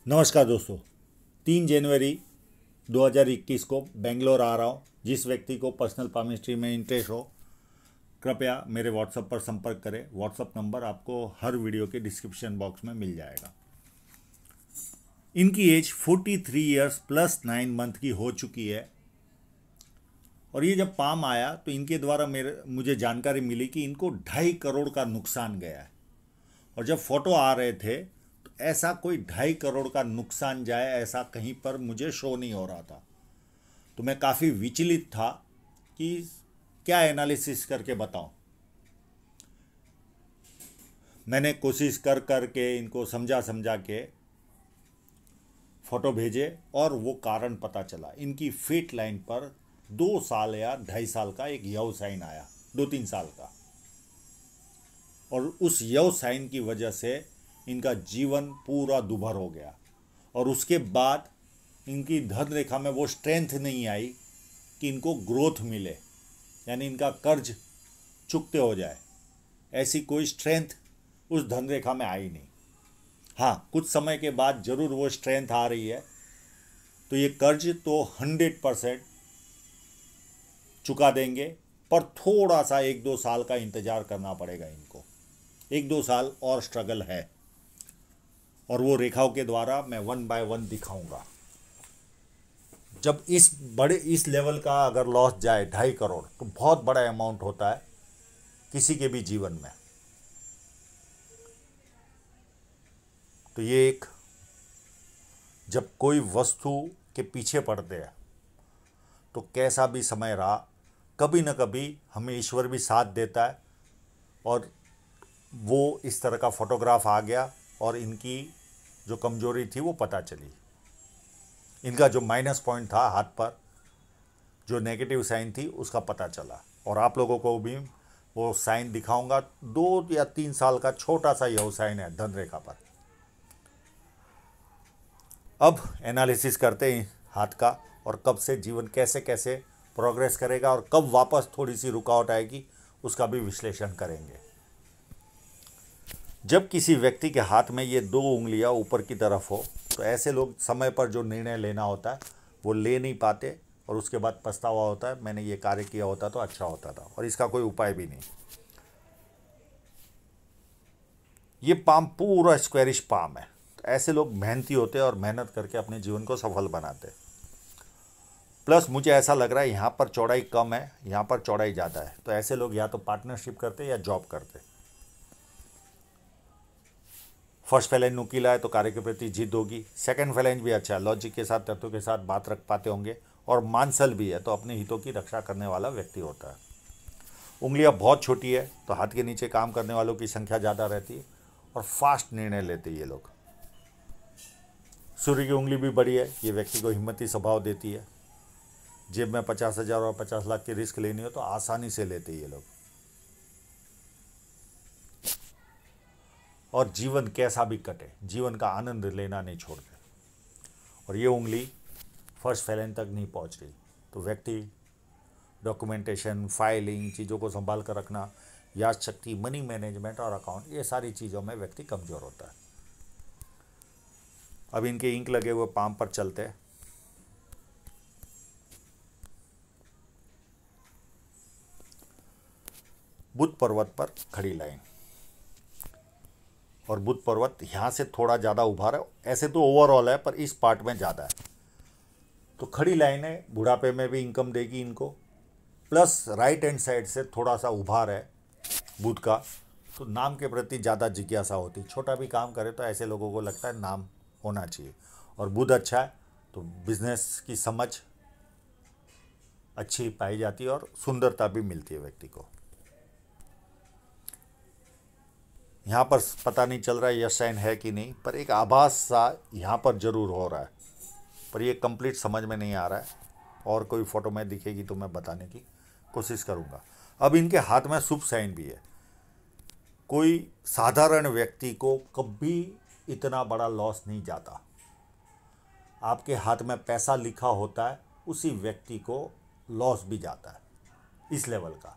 नमस्कार दोस्तों। 3 जनवरी 2021 को बेंगलोर आ रहा हूँ। जिस व्यक्ति को पर्सनल केमिस्ट्री में इंटरेस्ट हो कृपया मेरे व्हाट्सएप पर संपर्क करें। व्हाट्सएप नंबर आपको हर वीडियो के डिस्क्रिप्शन बॉक्स में मिल जाएगा। इनकी एज 43 ईयर्स प्लस 9 मंथ की हो चुकी है। और ये जब पाम आया तो इनके द्वारा मुझे जानकारी मिली कि इनको 2.5 करोड़ का नुकसान गया है। और जब फोटो आ रहे थे तो ऐसा कोई 2.5 करोड़ का नुकसान जाए ऐसा कहीं पर मुझे शो नहीं हो रहा था। तो मैं काफ़ी विचलित था कि क्या एनालिसिस करके बताऊं। मैंने कोशिश कर कर के इनको समझा समझा के फ़ोटो भेजे और वो कारण पता चला। इनकी फेट लाइन पर 2 साल या 2.5 साल का एक यव साइन आया, 2-3 साल का। और उस यव साइन की वजह से इनका जीवन पूरा दुभर हो गया। और उसके बाद इनकी धन रेखा में वो स्ट्रेंथ नहीं आई कि इनको ग्रोथ मिले, यानी इनका कर्ज चुकते हो जाए। ऐसी कोई स्ट्रेंथ उस धन रेखा में आई नहीं। हाँ, कुछ समय के बाद जरूर वो स्ट्रेंथ आ रही है। तो ये कर्ज तो 100% चुका देंगे, पर थोड़ा सा 1-2 साल का इंतजार करना पड़ेगा इनको। 1-2 साल और स्ट्रगल है। और वो रेखाओं के द्वारा मैं 1 बाय 1 दिखाऊंगा। जब इस लेवल का अगर लॉस जाए 2.5 करोड़ तो बहुत बड़ा अमाउंट होता है किसी के भी जीवन में। तो ये एक, जब कोई वस्तु के पीछे पड़ते हैं तो कैसा भी समय रहा, कभी न कभी हमें ईश्वर भी साथ देता है। और वो इस तरह का फोटोग्राफ आ गया और इनकी जो कमजोरी थी वो पता चली। इनका जो माइनस पॉइंट था हाथ पर, जो नेगेटिव साइन थी, उसका पता चला। और आप लोगों को भी वो साइन दिखाऊंगा। 2 या 3 साल का छोटा सा यह साइन है धन रेखा पर। अब एनालिसिस करते हैं हाथ का, और कब से जीवन कैसे कैसे प्रोग्रेस करेगा और कब वापस थोड़ी सी रुकावट आएगी उसका भी विश्लेषण करेंगे। जब किसी व्यक्ति के हाथ में ये 2 उंगलियां ऊपर की तरफ हो तो ऐसे लोग समय पर जो निर्णय लेना होता है वो ले नहीं पाते, और उसके बाद पछतावा होता है, मैंने ये कार्य किया होता तो अच्छा होता था। और इसका कोई उपाय भी नहीं। ये पाम पूरा स्क्वेरिश पाम है। तो ऐसे लोग मेहनती होते हैं और मेहनत करके अपने जीवन को सफल बनाते हैं। प्लस मुझे ऐसा लग रहा है यहाँ पर चौड़ाई कम है, यहाँ पर चौड़ाई ज़्यादा है। तो ऐसे लोग या तो पार्टनरशिप करते या जॉब करते। फर्स्ट फैलेंज नुकीला है तो कार्य के प्रति जिद होगी। सेकंड फैलेंज भी अच्छा है, लॉजिक के साथ, तत्व के साथ बात रख पाते होंगे। और मानसल भी है तो अपने हितों की रक्षा करने वाला व्यक्ति होता है। उंगलियां बहुत छोटी है तो हाथ के नीचे काम करने वालों की संख्या ज़्यादा रहती है और फास्ट निर्णय लेते ये लोग। सूर्य की उंगली भी बड़ी है, ये व्यक्ति को हिम्मती स्वभाव देती है। जेब में 50,000 और 50 लाख की रिस्क लेनी हो तो आसानी से लेते ये लोग। और जीवन कैसा भी कटे, जीवन का आनंद लेना नहीं छोड़ते। और ये उंगली फर्स्ट फैलेंज तक नहीं पहुंच रही तो व्यक्ति डॉक्यूमेंटेशन, फाइलिंग, चीज़ों को संभाल कर रखना, याद शक्ति, मनी मैनेजमेंट और अकाउंट, ये सारी चीज़ों में व्यक्ति कमज़ोर होता है। अब इनके इंक लगे हुए पाम पर चलते हैं। बुध पर्वत पर खड़ी लाइन, और बुध पर्वत यहाँ से थोड़ा ज़्यादा उभार है। ऐसे तो ओवरऑल है पर इस पार्ट में ज़्यादा है। तो खड़ी लाइन है, बुढ़ापे में भी इनकम देगी इनको। प्लस राइट हैंड साइड से थोड़ा सा उभार है बुध का, तो नाम के प्रति ज़्यादा जिज्ञासा होती। छोटा भी काम करे तो ऐसे लोगों को लगता है नाम होना चाहिए। और बुध अच्छा है तो बिजनेस की समझ अच्छी पाई जाती है और सुंदरता भी मिलती है व्यक्ति को। यहाँ पर पता नहीं चल रहा है यस साइन है कि नहीं, पर एक आभास सा यहाँ पर जरूर हो रहा है, पर ये कंप्लीट समझ में नहीं आ रहा है। और कोई फोटो में दिखेगी तो मैं बताने की कोशिश करूँगा। अब इनके हाथ में शुभ साइन भी है। कोई साधारण व्यक्ति को कभी इतना बड़ा लॉस नहीं जाता। आपके हाथ में पैसा लिखा होता है उसी व्यक्ति को लॉस भी जाता है इस लेवल का।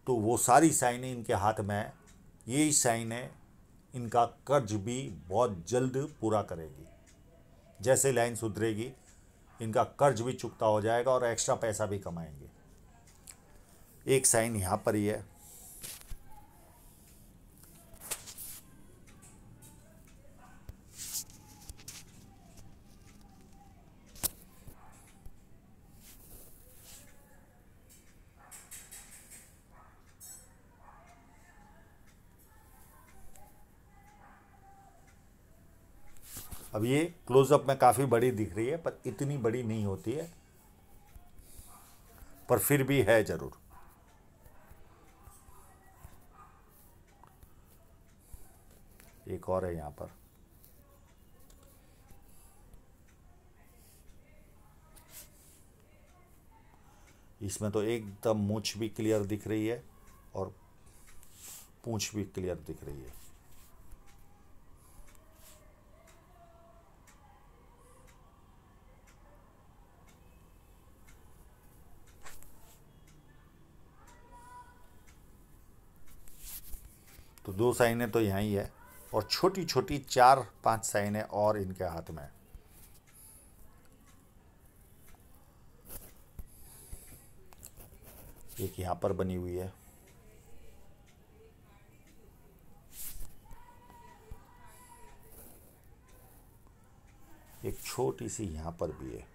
तो वो सारी साइनें इनके हाथ में है। यही साइन है इनका कर्ज भी बहुत जल्द पूरा करेगी। जैसे लाइन सुधरेगी इनका कर्ज भी चुकता हो जाएगा और एक्स्ट्रा पैसा भी कमाएंगे। एक साइन यहाँ पर ही है। अब ये क्लोजअप में काफ़ी बड़ी दिख रही है पर इतनी बड़ी नहीं होती है, पर फिर भी है ज़रूर। एक और है यहाँ पर। इसमें तो एकदम मूंछ भी क्लियर दिख रही है और पूंछ भी क्लियर दिख रही है। तो 2 साइनें तो यहाँ ही है और छोटी छोटी 4-5 साइनें और इनके हाथ में है। एक यहाँ पर बनी हुई है, एक छोटी सी यहाँ पर भी है,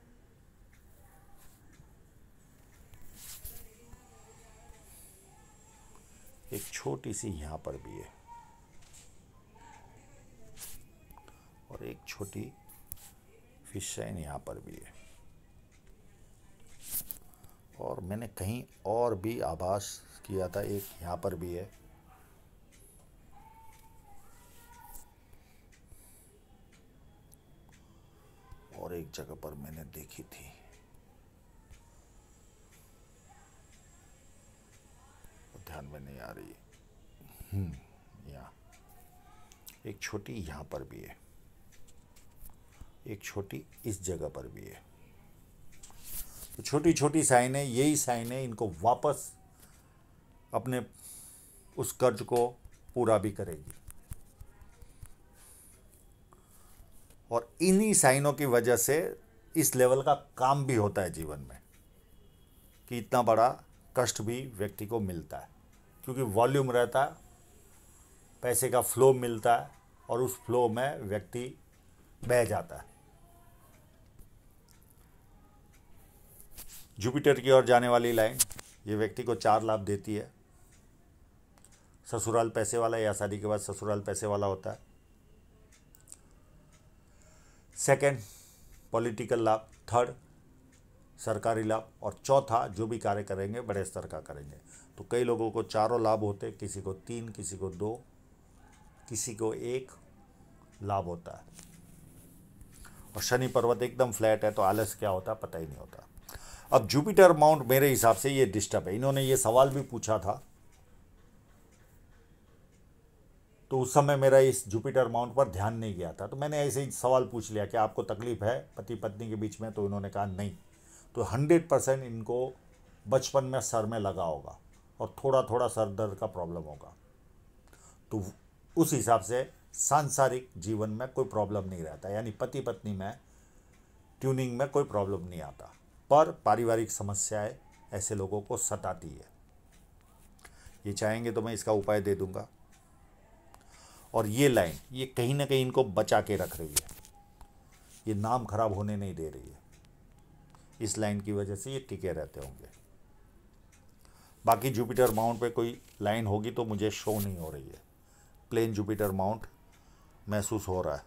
एक छोटी सी यहाँ पर भी है और एक छोटी फिश साइन यहाँ पर भी है। और मैंने कहीं और भी आभास किया था, एक यहाँ पर भी है। और एक जगह पर मैंने देखी थी, ध्यान में नहीं आ रही। यहाँ एक छोटी यहाँ पर भी है, एक छोटी इस जगह पर भी है। तो छोटी छोटी साइनें, यही साइनें इनको वापस अपने उस कर्ज को पूरा भी करेगी। और इन्हीं साइनों की वजह से इस लेवल का काम भी होता है जीवन में, कि इतना बड़ा कष्ट भी व्यक्ति को मिलता है, क्योंकि वॉल्यूम रहता है, पैसे का फ्लो मिलता है और उस फ्लो में व्यक्ति बह जाता है। जुपिटर की ओर जाने वाली लाइन ये व्यक्ति को 4 लाभ देती है। ससुराल पैसे वाला या शादी के बाद ससुराल पैसे वाला होता है। सेकंड पॉलिटिकल लाभ, थर्ड सरकारी लाभ और चौथा जो भी कार्य करेंगे बड़े स्तर का करेंगे। तो कई लोगों को चारों लाभ होते, किसी को 3, किसी को 2, किसी को 1 लाभ होता है। और शनि पर्वत एकदम फ्लैट है तो आलस क्या होता है पता ही नहीं होता। अब जुपिटर माउंट मेरे हिसाब से ये डिस्टर्ब है। इन्होंने ये सवाल भी पूछा था तो उस समय मेरा इस जुपिटर माउंट पर ध्यान नहीं गया था, तो मैंने ऐसे ही सवाल पूछ लिया कि आपको तकलीफ है पति पत्नी के बीच में, तो इन्होंने कहा नहीं। तो 100% इनको बचपन में सर में लगा होगा और थोड़ा थोड़ा सर दर्द का प्रॉब्लम होगा। तो उस हिसाब से सांसारिक जीवन में कोई प्रॉब्लम नहीं रहता, यानी पति पत्नी में ट्यूनिंग में कोई प्रॉब्लम नहीं आता, पर पारिवारिक समस्याएं ऐसे लोगों को सताती है। ये चाहेंगे तो मैं इसका उपाय दे दूंगा। और ये लाइन ये कहीं ना कहीं इनको बचा के रख रही है, ये नाम खराब होने नहीं दे रही है। इस लाइन की वजह से ये टिके रहते होंगे। बाकी जुपिटर माउंट पे कोई लाइन होगी तो मुझे शो नहीं हो रही है। प्लेन जुपिटर माउंट महसूस हो रहा है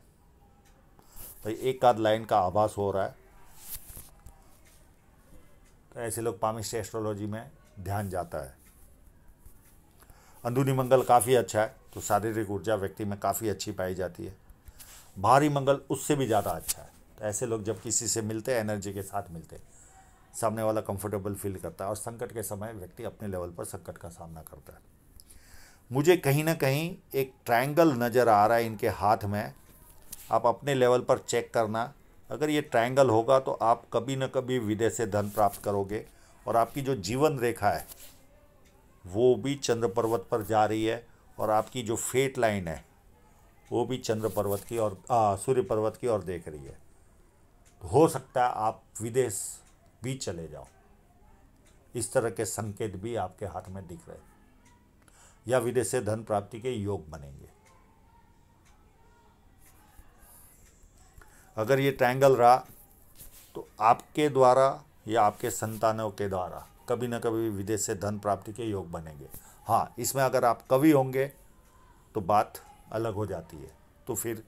भाई, एक आध लाइन का आभास हो रहा है। तो ऐसे लोग पामिस्ट्री एस्ट्रोलॉजी में ध्यान जाता है। अंदरूनी मंगल काफ़ी अच्छा है तो शारीरिक ऊर्जा व्यक्ति में काफ़ी अच्छी पाई जाती है। बाहरी मंगल उससे भी ज़्यादा अच्छा है। तो ऐसे लोग जब किसी से मिलते हैं एनर्जी के साथ मिलते हैं, सामने वाला कंफर्टेबल फील करता है और संकट के समय व्यक्ति अपने लेवल पर संकट का सामना करता है। मुझे कहीं ना कहीं एक ट्रायंगल नज़र आ रहा है इनके हाथ में। आप अपने लेवल पर चेक करना, अगर ये ट्रायंगल होगा तो आप कभी न कभी विदेश से धन प्राप्त करोगे। और आपकी जो जीवन रेखा है वो भी चंद्र पर्वत पर जा रही है और आपकी जो फेट लाइन है वो भी चंद्र पर्वत की और सूर्य पर्वत की ओर देख रही है। तो हो सकता है आप विदेश भी चले जाओ। इस तरह के संकेत भी आपके हाथ में दिख रहे हैं, या विदेश से धन प्राप्ति के योग बनेंगे। अगर ये ट्रायंगल रहा तो आपके द्वारा या आपके संतानों के द्वारा कभी ना कभी विदेश से धन प्राप्ति के योग बनेंगे। हाँ, इसमें अगर आप कवि होंगे तो बात अलग हो जाती है, तो फिर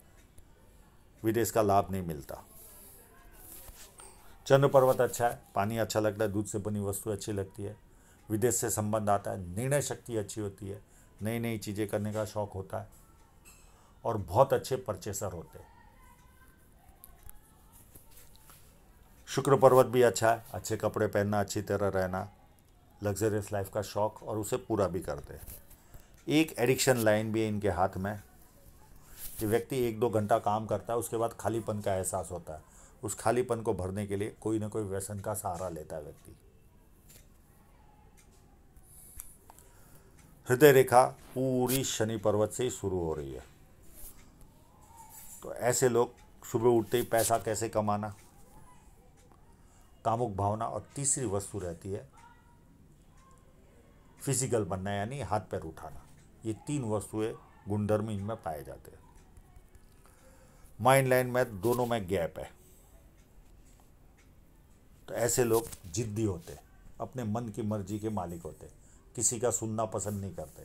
विदेश का लाभ नहीं मिलता। चंद्र पर्वत अच्छा है, पानी अच्छा लगता है, दूध से बनी वस्तु अच्छी लगती है, विदेश से संबंध आता है, निर्णय शक्ति अच्छी होती है, नई नई चीज़ें करने का शौक होता है और बहुत अच्छे परचेसर होते हैं। शुक्र पर्वत भी अच्छा है, अच्छे कपड़े पहनना, अच्छी तरह रहना, लग्जरियस लाइफ का शौक, और उसे पूरा भी करते हैं। एक एडिक्शन लाइन भी है इनके हाथ में कि व्यक्ति 1-2 घंटा काम करता है, उसके बाद खालीपन का एहसास होता है। उस खालीपन को भरने के लिए कोई ना कोई व्यसन का सहारा लेता है व्यक्ति। हृदय रेखा पूरी शनि पर्वत से ही शुरू हो रही है। तो ऐसे लोग सुबह उठते ही पैसा कैसे कमाना, कामुक भावना, और तीसरी वस्तु रहती है फिजिकल बनना, यानी हाथ पैर उठाना। ये 3 वस्तुएं गुणधर्म इनमें पाए जाते हैं। माइंड लाइन में दोनों में गैप है। तो ऐसे लोग जिद्दी होते, अपने मन की मर्जी के मालिक होते, किसी का सुनना पसंद नहीं करते।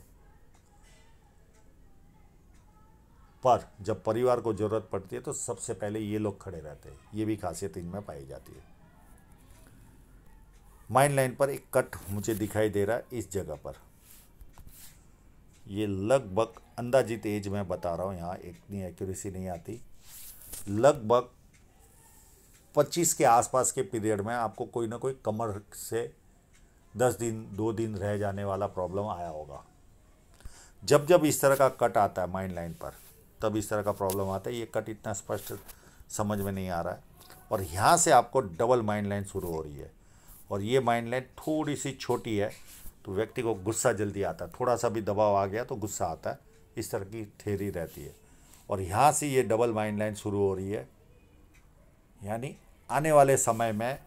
पर जब परिवार को जरूरत पड़ती है तो सबसे पहले ये लोग खड़े रहते हैं। ये भी खासियत इनमें पाई जाती है। माइंड लाइन पर एक कट मुझे दिखाई दे रहा है इस जगह पर। ये लगभग अंदाजित एज में बता रहा हूँ, यहाँ इतनी एक्यूरेसी नहीं आती। लगभग 25 के आसपास के पीरियड में आपको कोई ना कोई कमर से 10 दिन 2 दिन रह जाने वाला प्रॉब्लम आया होगा। जब जब इस तरह का कट आता है माइंड लाइन पर, तब इस तरह का प्रॉब्लम आता है। ये कट इतना स्पष्ट समझ में नहीं आ रहा है। और यहाँ से आपको डबल माइंड लाइन शुरू हो रही है, और ये माइंड लाइन थोड़ी सी छोटी है, तो व्यक्ति को गुस्सा जल्दी आता है। थोड़ा सा भी दबाव आ गया तो गुस्सा आता है। इस तरह की थ्योरी रहती है। और यहाँ से ये डबल माइंड लाइन शुरू हो रही है, यानी आने वाले समय में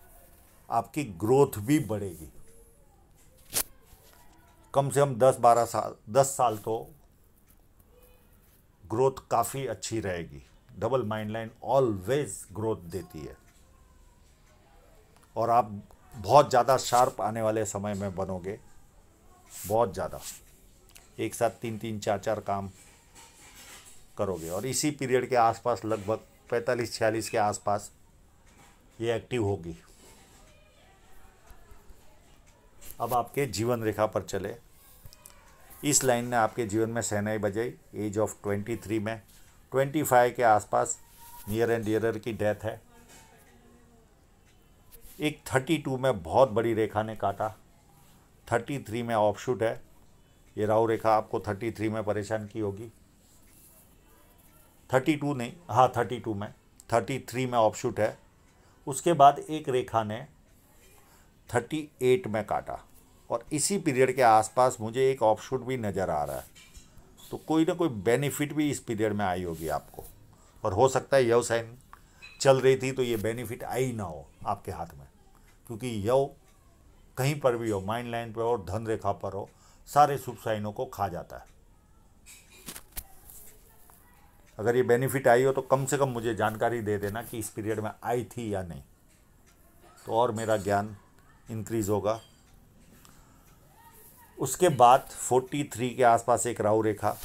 आपकी ग्रोथ भी बढ़ेगी। कम से कम 10 साल तो ग्रोथ काफ़ी अच्छी रहेगी। Double mind line always growth देती है, और आप बहुत ज़्यादा शार्प आने वाले समय में बनोगे, बहुत ज़्यादा। एक साथ 3-3 4-4 काम करोगे, और इसी पीरियड के आसपास लगभग 45-46 के आसपास ये एक्टिव होगी। अब आपके जीवन रेखा पर चले। इस लाइन ने आपके जीवन में शहनाई बजाई एज ऑफ 23 में। 25 के आसपास नियर एंड डियरर की डेथ है। एक 32 में बहुत बड़ी रेखा ने काटा। 33 में ऑफशूट है। ये राहु रेखा आपको 33 में परेशान की होगी। 32 नहीं, हाँ 32 में, 33 में ऑफशूट है। उसके बाद एक रेखा ने 38 में काटा, और इसी पीरियड के आसपास मुझे एक ऑफशूट भी नज़र आ रहा है। तो कोई ना कोई बेनिफिट भी इस पीरियड में आई होगी आपको, और हो सकता है यव साइन चल रही थी तो ये बेनिफिट आई ना हो आपके हाथ में, क्योंकि यव कहीं पर भी हो, माइंड लाइन पर हो, धन रेखा पर हो, सारे शुभ साइनों को खा जाता है। अगर ये बेनिफिट आई हो तो कम से कम मुझे जानकारी दे देना कि इस पीरियड में आई थी या नहीं, तो और मेरा ज्ञान इंक्रीज होगा। उसके बाद 43 के आसपास एक राहु रेखा,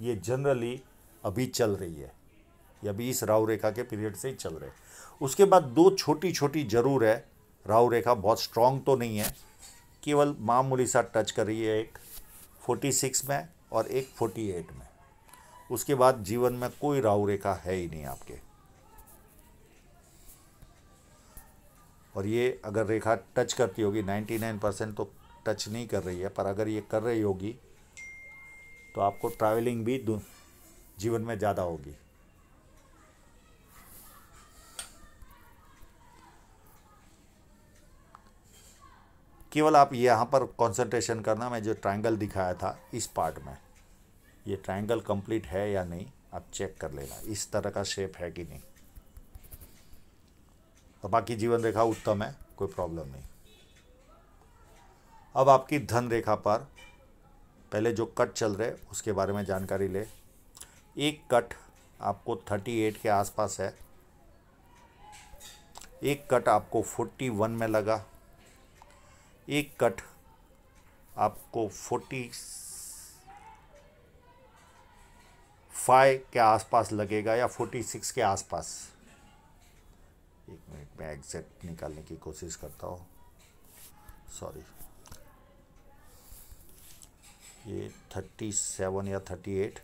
ये जनरली अभी चल रही है, ये अभी इस राहु रेखा के पीरियड से ही चल रहे। उसके बाद 2 छोटी छोटी जरूर है राहु रेखा, बहुत स्ट्रांग तो नहीं है, केवल मामूली सा टच कर रही है। एक 46 में और एक 48 में। उसके बाद जीवन में कोई राहु रेखा है ही नहीं आपके। और ये अगर रेखा टच करती होगी, 99% तो टच नहीं कर रही है, पर अगर ये कर रही होगी तो आपको ट्रैवलिंग भी जीवन में ज़्यादा होगी। केवल आप यहाँ पर कंसंट्रेशन करना। मैं जो ट्रायंगल दिखाया था इस पार्ट में, ये ट्रायंगल कंप्लीट है या नहीं, आप चेक कर लेना इस तरह का शेप है कि नहीं। और बाकी जीवन रेखा उत्तम है, कोई प्रॉब्लम नहीं। अब आपकी धन रेखा पर पहले जो कट चल रहे उसके बारे में जानकारी ले। एक कट आपको 38 के आसपास है, एक कट आपको 41 में लगा, एक कट आपको 45 के आसपास लगेगा या 46 के आसपास। एक मिनट में एग्जैक्ट निकालने की कोशिश करता हूँ, सॉरी। ये 37 या 38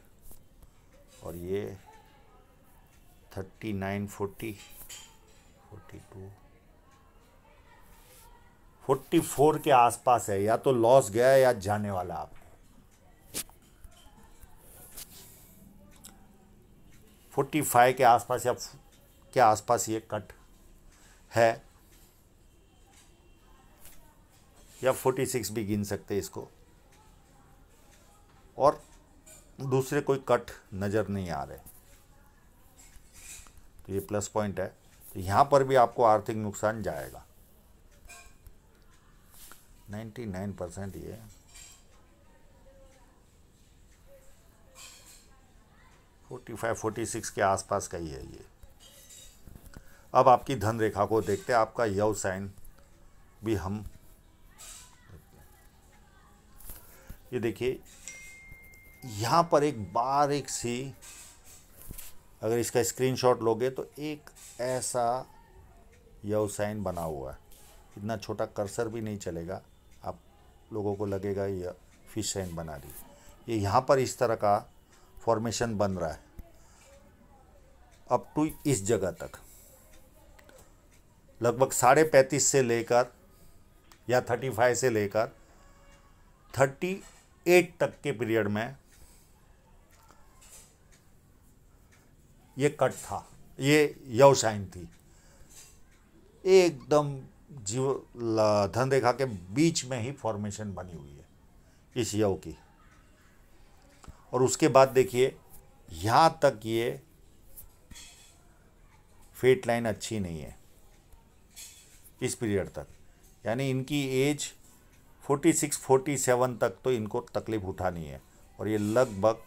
और ये 39, 40, 42, 44 के आसपास है। या तो लॉस गया या जाने वाला आपको। 45 के आसपास या के आसपास ये कट है, या 46 भी गिन सकते इसको। और दूसरे कोई कट नज़र नहीं आ रहे, तो ये प्लस पॉइंट है। तो यहाँ पर भी आपको आर्थिक नुकसान जाएगा 99%। ये 45, 46 के आसपास का ही है ये। अब आपकी धन रेखा को देखते हैं, आपका यव साइन भी हम ये देखिए, यहाँ पर एक बारीक सी, अगर इसका स्क्रीनशॉट लोगे तो एक ऐसा यव साइन बना हुआ है। इतना छोटा कर्सर भी नहीं चलेगा, आप लोगों को लगेगा ये फिश साइन बना रही। ये यहाँ पर इस तरह का फॉर्मेशन बन रहा है अप टू इस जगह तक, लगभग 35.5 से लेकर या 35 से लेकर 38 तक के पीरियड में ये कट था, ये यव साइन थी। एकदम जीव धन रेखा के बीच में ही फॉर्मेशन बनी हुई है इस यव की। और उसके बाद देखिए यहाँ तक ये फेट लाइन अच्छी नहीं है इस पीरियड तक, यानी इनकी एज 46, 47 तक तो इनको तकलीफ उठानी है। और ये लगभग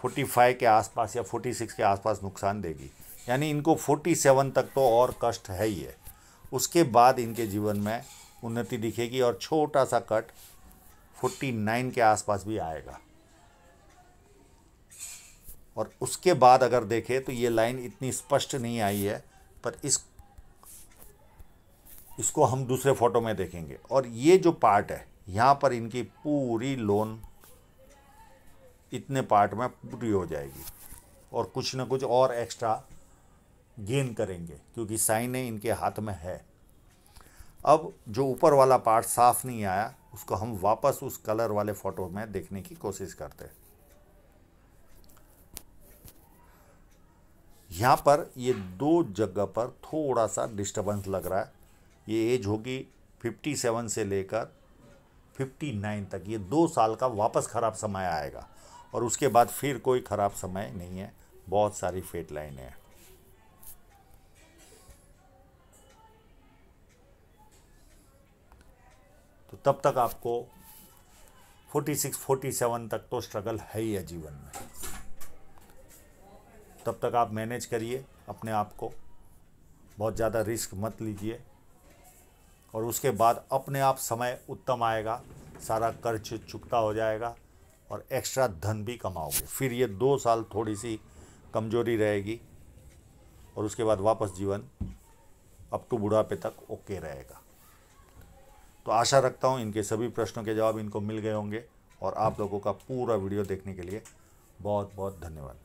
45 के आसपास या 46 के आसपास नुकसान देगी, यानी इनको 47 तक तो और कष्ट है ही है। उसके बाद इनके जीवन में उन्नति दिखेगी और छोटा सा कट 49 के आसपास भी आएगा। और उसके बाद अगर देखें तो ये लाइन इतनी स्पष्ट नहीं आई है, पर इसको हम दूसरे फोटो में देखेंगे। और ये जो पार्ट है यहाँ पर इनकी पूरी लोन इतने पार्ट में पूरी हो जाएगी और कुछ ना कुछ और एक्स्ट्रा गेन करेंगे, क्योंकि साइन इनके हाथ में है। अब जो ऊपर वाला पार्ट साफ नहीं आया, उसको हम वापस उस कलर वाले फोटो में देखने की कोशिश करते हैं। यहाँ पर ये दो जगह पर थोड़ा सा डिस्टर्बेंस लग रहा है। ये एज होगी 57 से लेकर 59 तक, ये 2 साल का वापस ख़राब समय आएगा। और उसके बाद फिर कोई ख़राब समय नहीं है, बहुत सारी फेट लाइनें हैं। तो तब तक आपको 46, 47 तक तो स्ट्रगल है ही है जीवन में। तब तक आप मैनेज करिए अपने आप को, बहुत ज़्यादा रिस्क मत लीजिए। और उसके बाद अपने आप समय उत्तम आएगा, सारा कर्ज चुकता हो जाएगा और एक्स्ट्रा धन भी कमाओगे। फिर ये 2 साल थोड़ी सी कमजोरी रहेगी और उसके बाद वापस जीवन अप टू बुढ़ापे तक ओके रहेगा। तो आशा रखता हूँ इनके सभी प्रश्नों के जवाब इनको मिल गए होंगे। और आप लोगों का पूरा वीडियो देखने के लिए बहुत बहुत धन्यवाद।